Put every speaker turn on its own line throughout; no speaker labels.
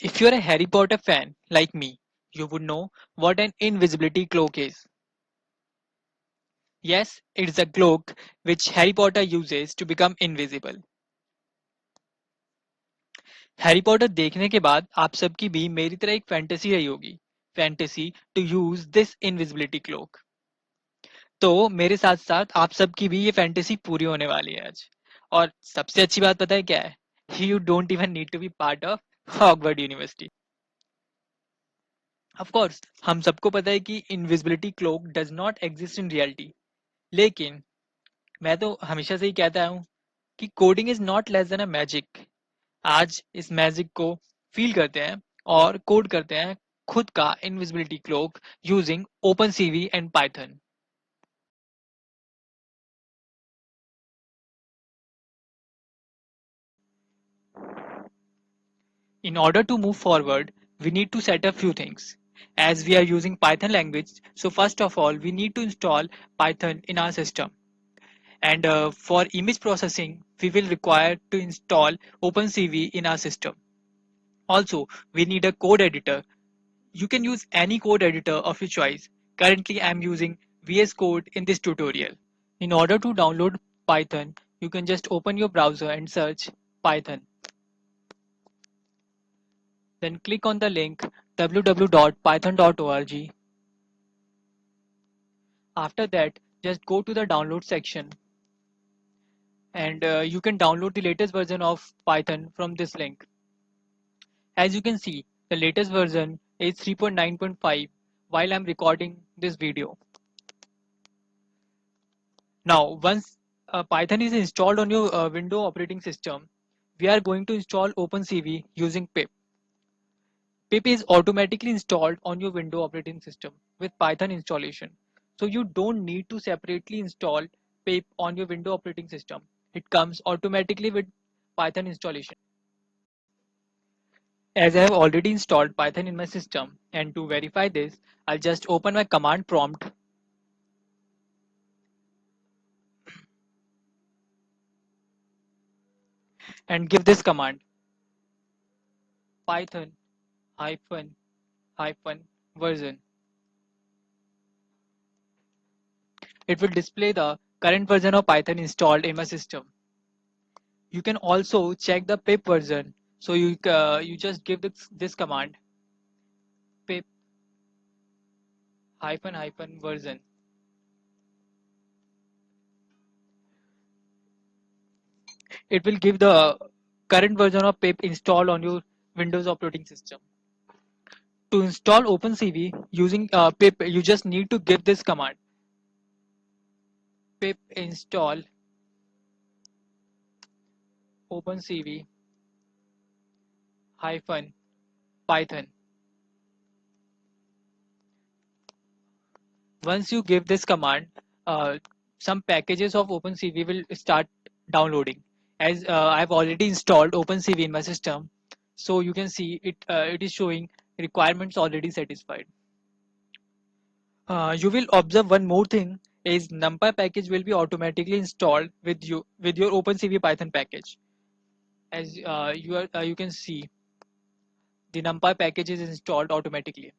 If you're a Harry Potter fan like me, you would know what an invisibility cloak is. Yes, it's a cloak which Harry Potter uses to become invisible. Harry Potter देखने के बाद आप सबकी भी मेरी तरह एक fantasy रही होगी fantasy to use this invisibility cloak तो मेरे साथ साथ आप सबकी भी ये फैंटेसी पूरी होने वाली है आज और सबसे अच्छी बात पता है क्या है you don't even need to be part of Hogwarts university of course हम सबको पता है कि invisibility cloak does not exist in reality लेकिन मैं तो हमेशा से ही कहता हूँ कि coding is not less than a magic आज इस मैजिक को फील करते हैं और कोड करते हैं खुद का invisibility cloak using OpenCV and Python in order to move forward we need to set a few things as we are using python language so first of all we need to install python in our system and for image processing we will require to install opencv in our system also we need a code editor. You can use any code editor of your choice. Currently, I'm using VS Code in this tutorial. In order to download Python, you can just open your browser and search Python. Then click on the link www.python.org. After that, just go to the download section and you can download the latest version of Python from this link. As you can see, the latest version is 3.9.5 while I'm recording this video. Now, once Python is installed on your Windows operating system, we are going to install OpenCV using pip. Pip is automatically installed on your Windows operating system with Python installation. So you don't need to separately install pip on your Windows operating system. It comes automatically with Python installation. As I have already installed Python in my system, and to verify this, I'll just open my command prompt and give this command python hyphen hyphen version. It will display the current version of Python installed in my system. You can also check the pip version. So you just give this command pip hyphen hyphen version. It will give the current version of pip installed on your Windows operating system. To install OpenCV using pip, you just need to give this command pip install OpenCV hyphen Python. Once you give this command, some packages of OpenCV will start downloading. As I've already installed OpenCV in my system, so you can see it. It is showing requirements already satisfied. You will observe one more thing is NumPy package will be automatically installed with your OpenCV Python package. As you can see, the NumPy package is installed automatically.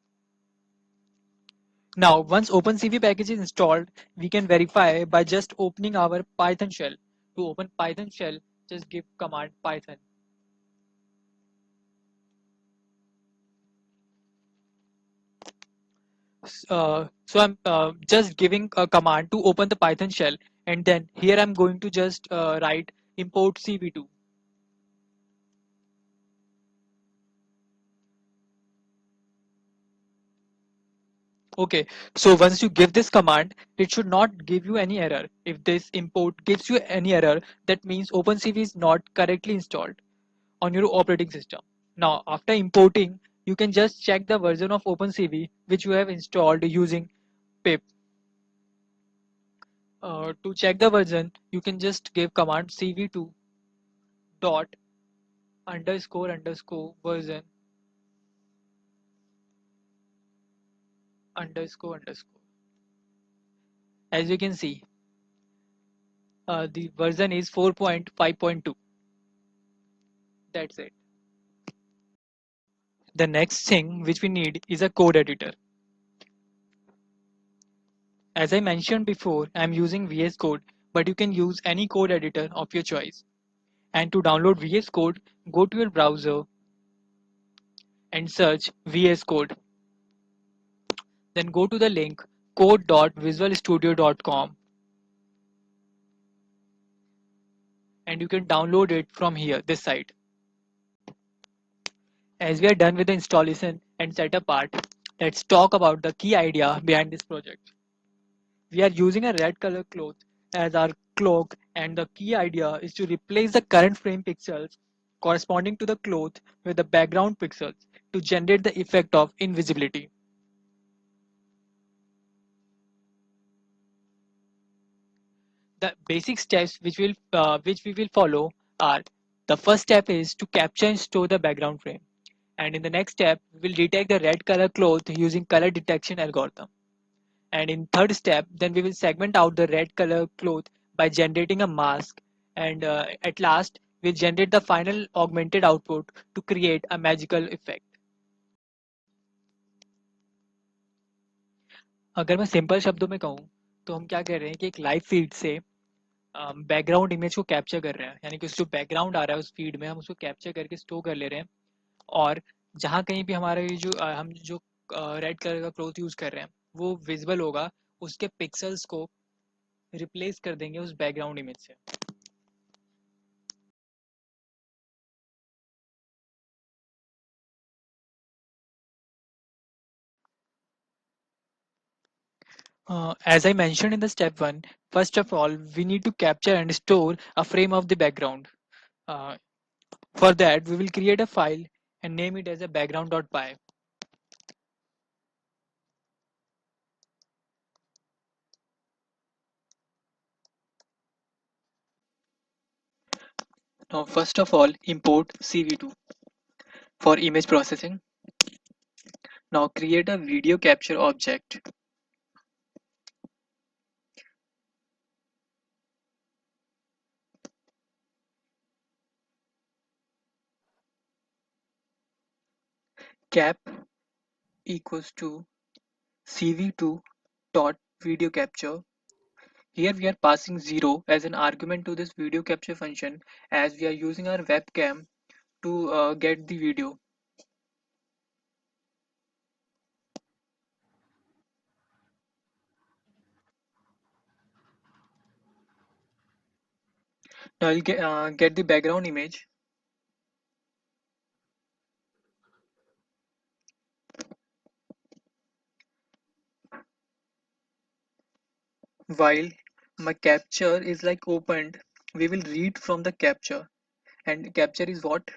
Now, once OpenCV package is installed, we can verify by just opening our Python shell. To open Python shell, just give command python. So I'm just giving a command to open the Python shell, and then here I'm going to just write import cv2. Okay, so once you give this command, it should not give you any error. If this import gives you any error, that means OpenCV is not correctly installed on your operating system. Now, after importing, you can just check the version of OpenCV which you have installed using pip. To check the version, you can just give command cv2 dot underscore underscore version underscore underscore. As you can see, the version is 4.5.2. That's it. The next thing which we need is a code editor. As I mentioned before, I am using VS Code, but you can use any code editor of your choice. And to download VS Code, go to your browser and search VS Code. Then go to the link code.visualstudio.com and you can download it from here, this site. As we are done with the installation and setup part, let's talk about the key idea behind this project. We are using a red color cloth as our cloak, and the key idea is to replace the current frame pixels corresponding to the cloth with the background pixels to generate the effect of invisibility. The basic steps which we will follow are: the first step is to capture and store the background frame, and in the next step we will detect the red color cloth using color detection algorithm. And in third step, then we will segment out the red color cloth by generating a mask. And at last, we'll generate the final augmented output to create a magical effect. अगर मैं simple शब्दों में कहूँ तो हम क्या कर रहे हैं कि एक लाइव फीड से बैकग्राउंड इमेज को कैप्चर कर रहे हैं, यानी कि उस जो बैकग्राउंड आ रहा है उस फीड में हम उसको कैप्चर करके स्टोर कर ले रहे हैं। और जहाँ कहीं भी हमारा ये जो हम जो रेड कलर का क्लॉथ यूज़ कर रहे हैं वो विजिबल होगा, उसके पिक्सल्स को रिप्लेस कर देंगे उस बैकग्राउंड इमेज से। As I mentioned in the step 1, first of all, we need to capture and store a frame of the background. Uh, for that, we will create a file and name it as a background.py. Now, first of all, import CV2 for image processing. Now, create a video capture object. Cap equals to CV2 dot video capture. Here we are passing 0 as an argument to this video capture function, as we are using our webcam to get the video. Now I'll get the background image. While my capture is like opened, we will read from the capture, and capture is what?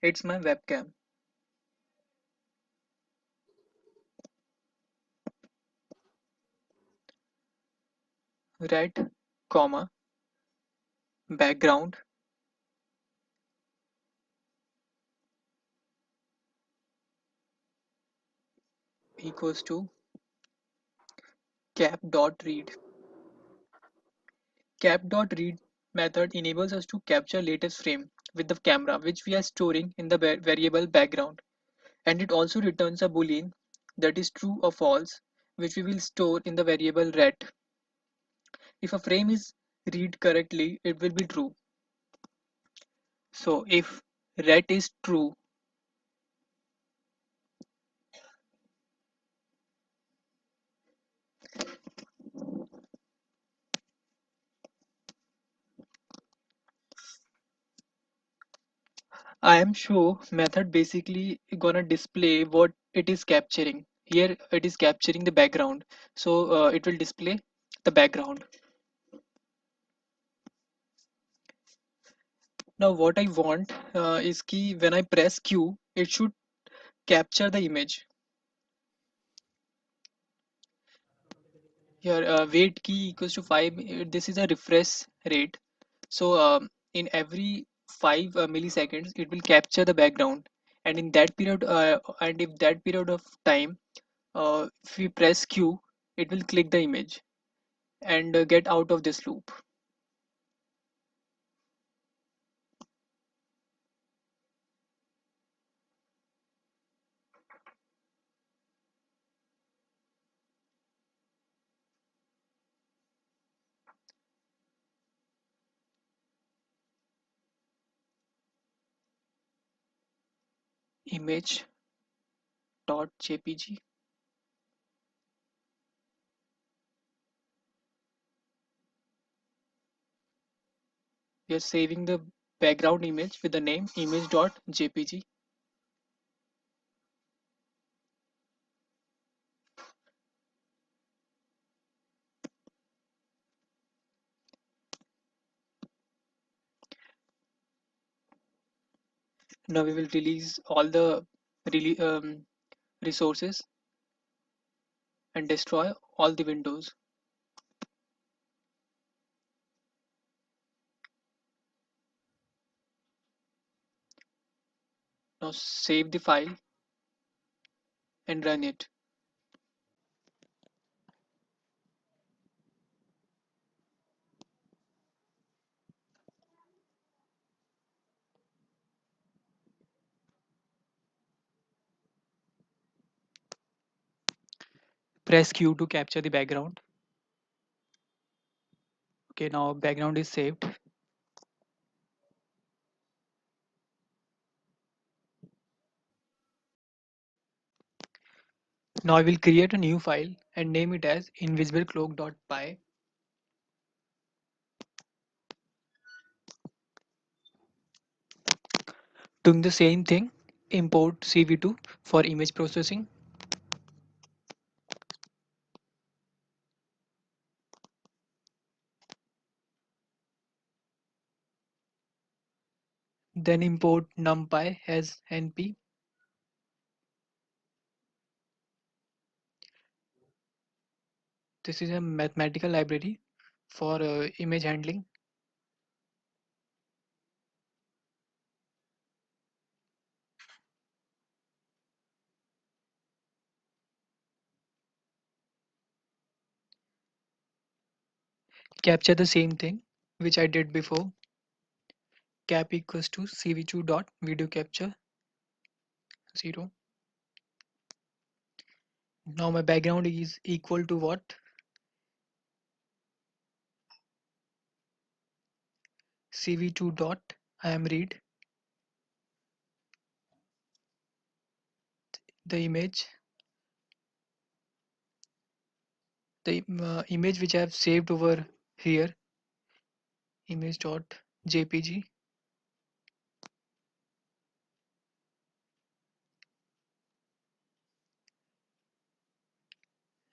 It's my webcam. Right, comma, background equals to cap.read. Cap.read method enables us to capture latest frame with the camera which we are storing in the variable background, and it also returns a boolean that is true or false, which we will store in the variable ret. If a frame is read correctly, it will be true. So if ret is true, I am sure method basically gonna display what it is capturing. Here it is capturing the background, so it will display the background. Now what I want is key when I press Q, it should capture the image. Here wait key equals to 5. This is a refresh rate. So in every 5 milliseconds, it will capture the background, and in that period, and if that period of time, if we press Q, it will click the image and get out of this loop. Image.jpg. We are saving the background image with the name image.jpg. Now we will release all the resources and destroy all the windows. Now save the file and run it. Press Q to capture the background. Okay, now background is saved. Now I will create a new file and name it as invisiblecloak.py. Doing the same thing, import CV2 for image processing. Then import numpy as np. This is a mathematical library for image handling. Capture the same thing which I did before. Cap equals to cv2 dot video capture 0. Now my background is equal to what? cv2 dot I am read the image which I have saved over here, image.jpg.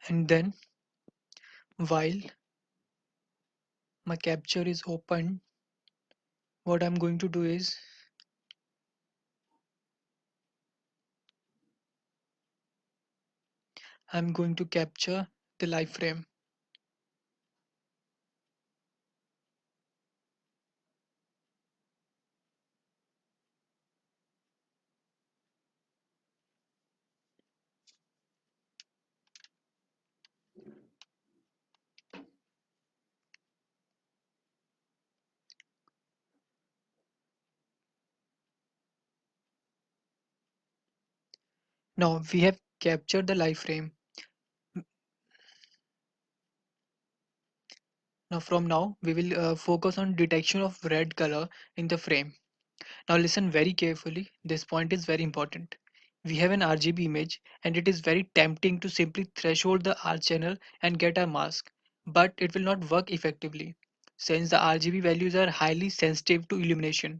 And then while my capture is open, what I'm going to do is I'm going to capture the live frame. Now we have captured the live frame. Now we will focus on detection of red color in the frame. Now listen very carefully. This point is very important. We have an RGB image and it is very tempting to simply threshold the R channel and get a mask, but it will not work effectively since the RGB values are highly sensitive to illumination.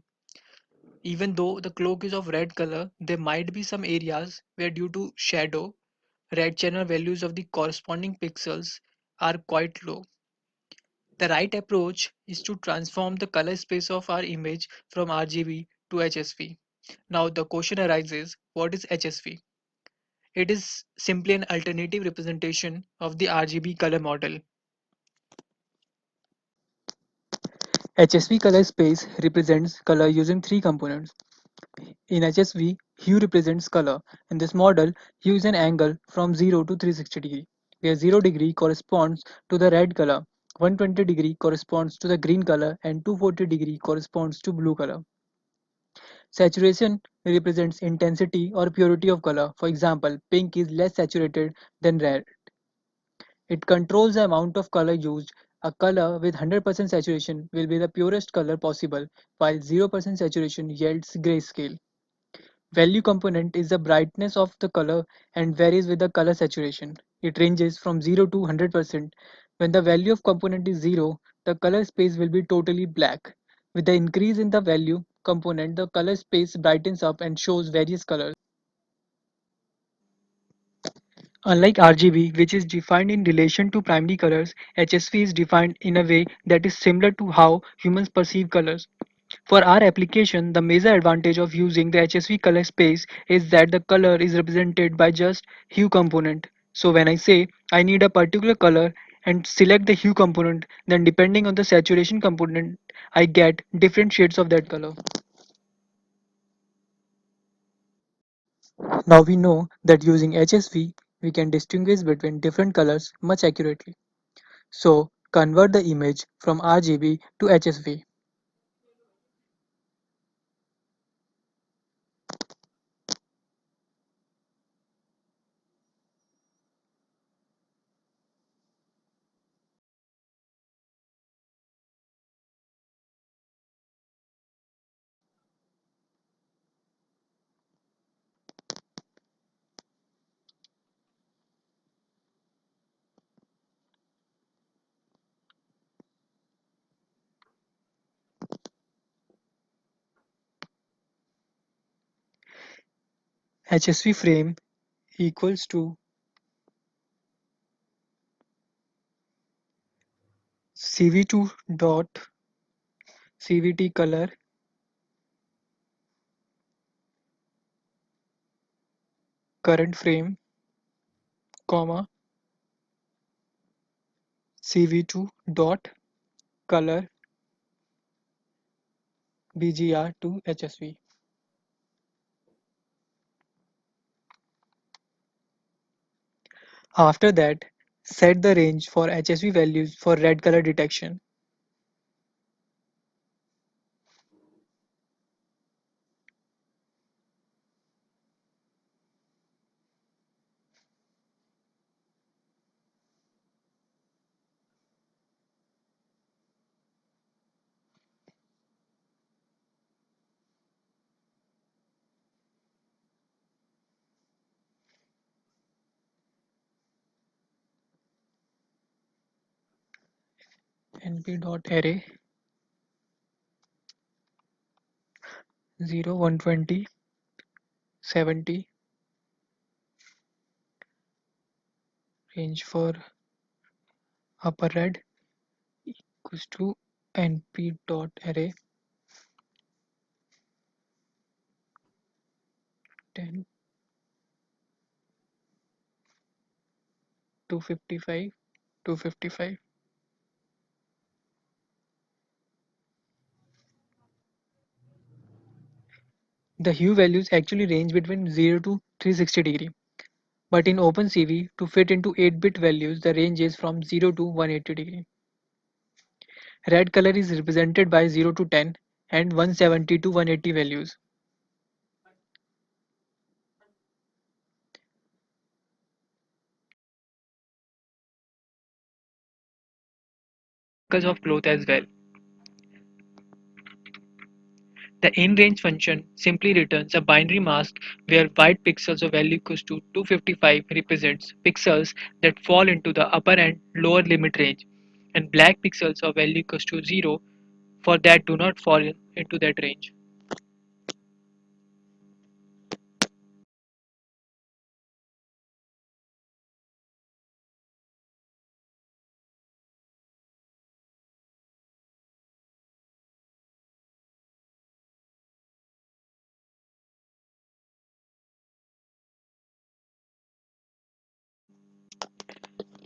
Even though the cloak is of red color, there might be some areas where due to shadow, red channel values of the corresponding pixels are quite low. The right approach is to transform the color space of our image from RGB to HSV. Now the question arises, what is HSV? It is simply an alternative representation of the RGB color model. HSV color space represents color using three components. In HSV, hue represents color. In this model, hue is an angle from 0 to 360 degree, where 0 degree corresponds to the red color, 120 degree corresponds to the green color, and 240 degree corresponds to blue color. Saturation represents intensity or purity of color. For example, pink is less saturated than red. It controls the amount of color used. A color with 100% saturation will be the purest color possible, while 0% saturation yields grayscale. Value component is the brightness of the color and varies with the color saturation. It ranges from 0 to 100%. When the value of component is 0, the color space will be totally black. With the increase in the value component, the color space brightens up and shows various colors. Unlike RGB, which is defined in relation to primary colors, HSV is defined in a way that is similar to how humans perceive colors. For our application, the major advantage of using the HSV color space is that the color is represented by just hue component. So when I say I need a particular color and select the hue component, then depending on the saturation component, I get different shades of that color. Now we know that using HSV, we can distinguish between different colors much accurately. So convert the image from RGB to HSV. HSV frame equals to CV2 dot CVT color, current frame, comma, CV2 dot color BGR to HSV. After that, set the range for HSV values for red color detection. np.array 0 120 70 range for upper red equals to np.array 10 255 255. The hue values actually range between 0 to 360 degree, but in OpenCV to fit into 8-bit values the range is from 0 to 180 degree. Red color is represented by 0 to 10 and 170 to 180 values. Because of cloth as well. The in-range function simply returns a binary mask where white pixels of value equals to 255 represents pixels that fall into the upper and lower limit range, and black pixels of value equals to 0 for that do not fall into that range.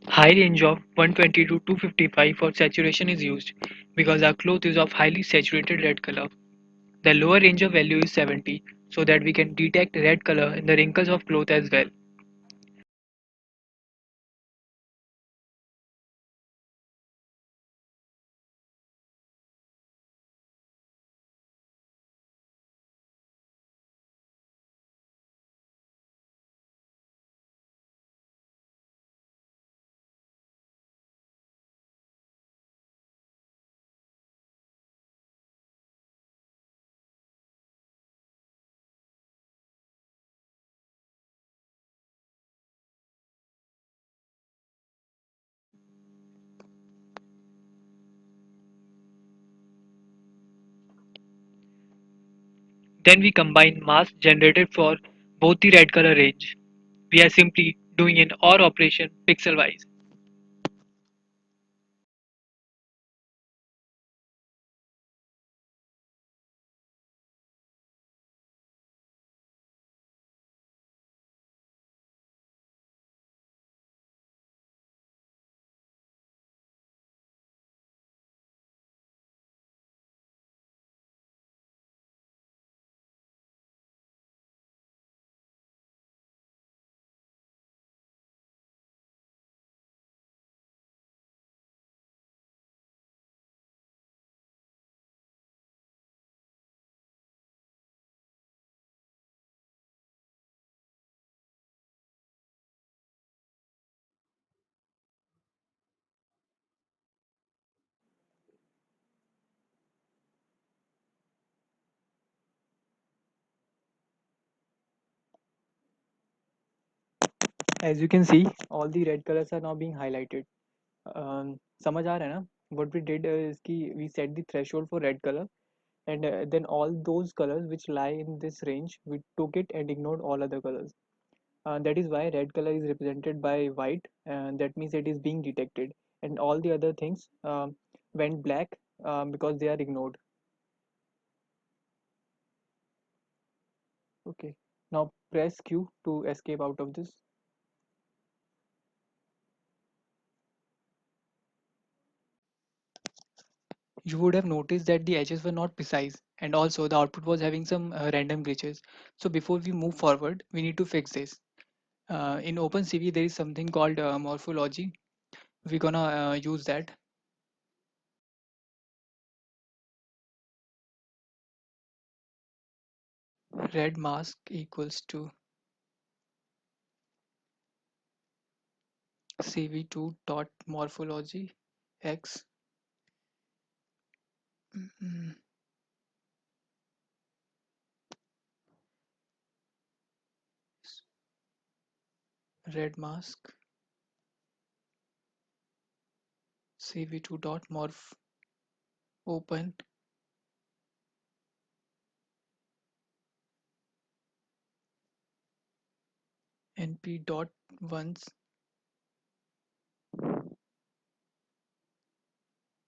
High range of 120 to 255 for saturation is used because our cloth is of highly saturated red color. The lower range of value is 70 so that we can detect red color in the wrinkles of cloth as well. Then we combine mask generated for both the red color range. We are simply doing an OR operation pixel wise. As you can see, all the red colors are now being highlighted. समझ आ रहा है ना? What we did is कि we set the threshold for red color, and then all those colors which lie in this range, we took it and ignored all other colors. That is why red color is represented by white, and that means it is being detected, and all the other things went black because they are ignored. Okay, now press Q to escape out of this. You would have noticed that the edges were not precise, and also the output was having some random glitches. So before we move forward, we need to fix this. In OpenCV, there is something called morphology. We're gonna use that. Red mask equals to cv2 dot morphology x. mm, Red mask cv2 dot morph open np dot ones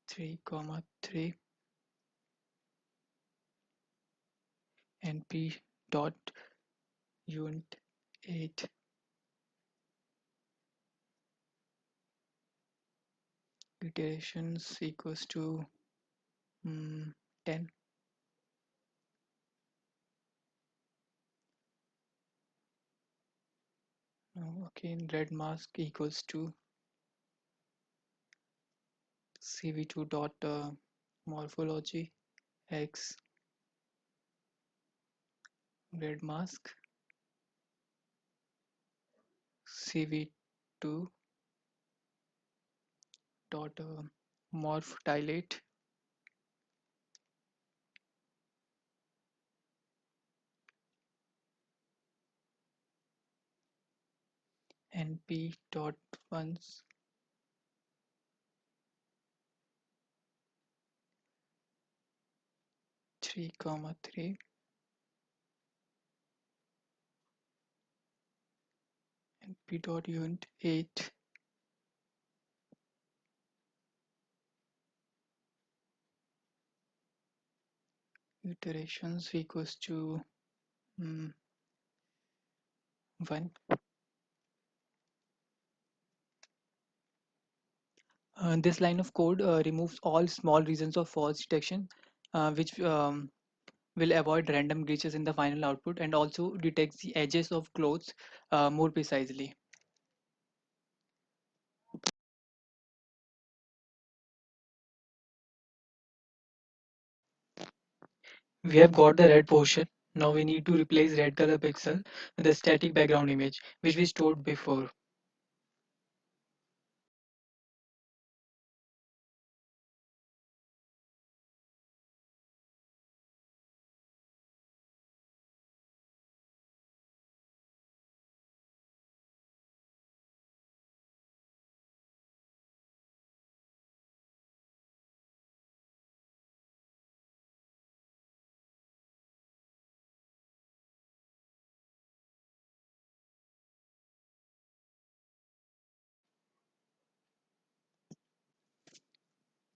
3 comma 3 np dot uint 8 iterations equals to 10. Okay, red mask equals to cv2 dot morphology x red mask cv2 dot morph dilate np dot ones 3 comma 3 np dot uint 8 iterations equals to 1. This line of code removes all small regions of false detection, which will avoid random glitches in the final output, and also detects the edges of clothes more precisely. We have got the red portion. Now we need to replace red color pixel with the static background image, which we stored before.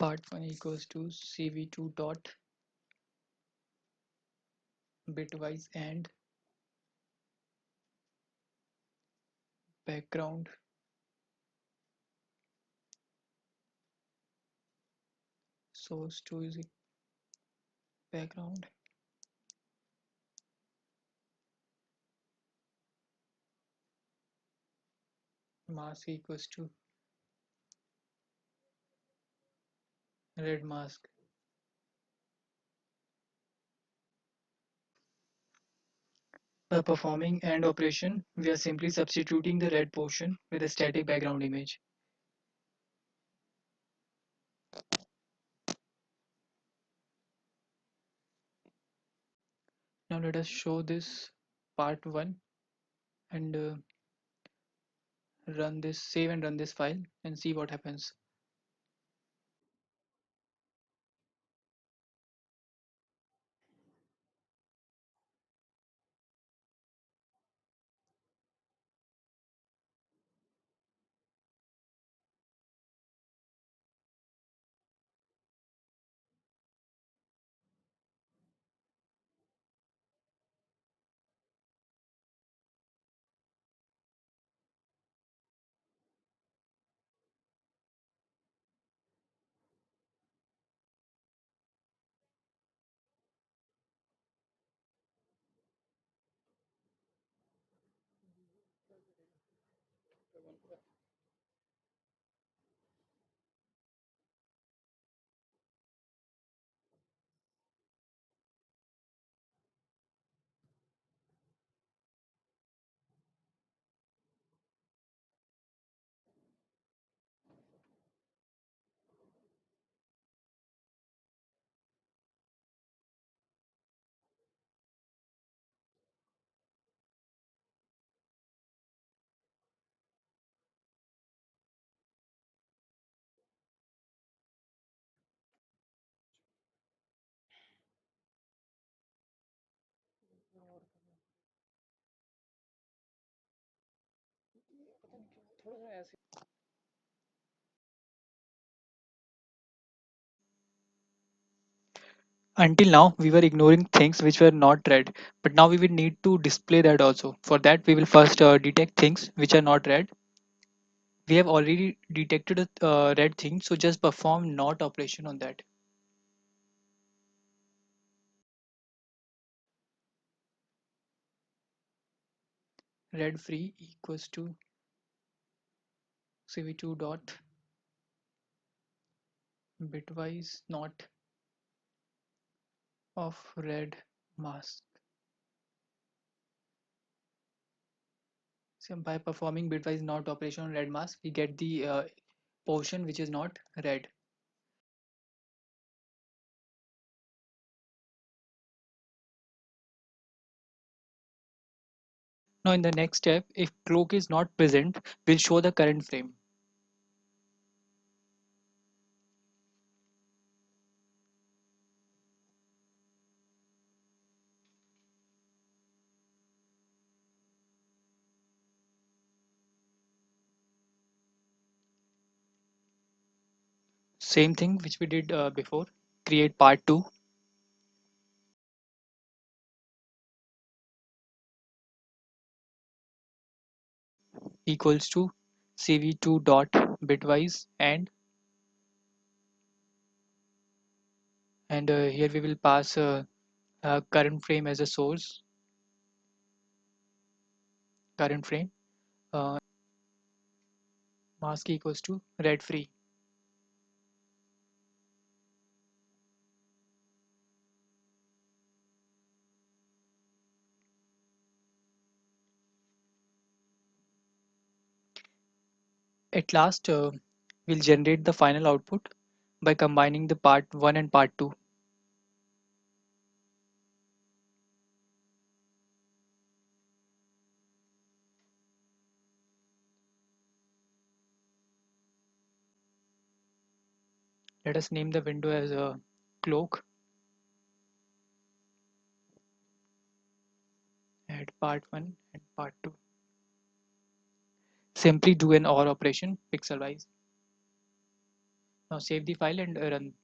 Part 1 equals to cv2 dot bitwise and background source 2 is background mask equals to red mask. By performing AND operation, we are simply substituting the red portion with a static background image. Now let us show this part 1 and save and run this file and see what happens. Until now, we were ignoring things which were not red, but now we will need to display that also. For that, we will first detect things which are not red. We have already detected a red thing, so just perform not operation on that. Red free equals to cv2 dot bitwise not of red mask. So by performing bitwise not operation on red mask, we get the portion which is not red. Now in the next step, if cloak is not present, we'll show the current frame. Same thing which we did before. Create part 2 equals to cv2 dot bitwise and here we will pass current frame as a source, current frame, mask equals to red free. At last, we'll generate the final output by combining the part 1 and part 2. Let us name the window as a cloak. Add part 1 and part 2. Simply do an OR operation pixel wise. Now save the file and run.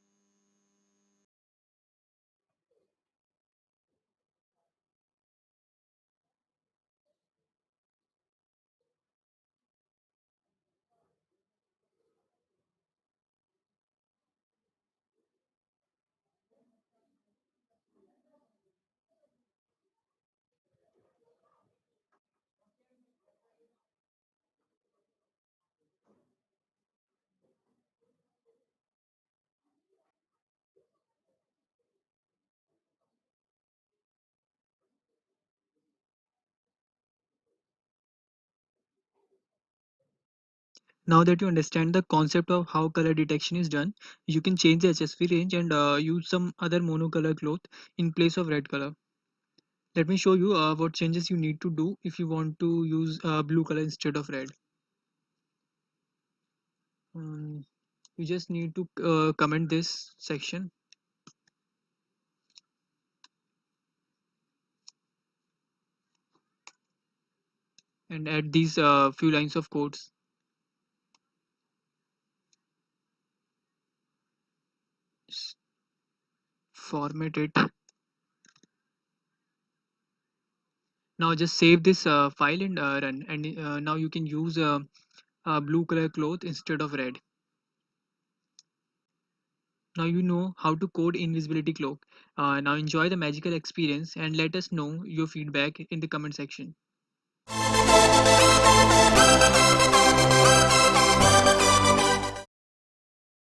Now that you understand the concept of how color detection is done, you can change the HSV range and use some other monocolor cloth in place of red color. Let me show you what changes you need to do if you want to use blue color instead of red. Um, you just need to comment this section and add these few lines of codes. Format it. Now just save this file and run. And now you can use blue color cloth instead of red. Now you know how to code invisibility cloak. Now enjoy the magical experience and let us know your feedback in the comment section.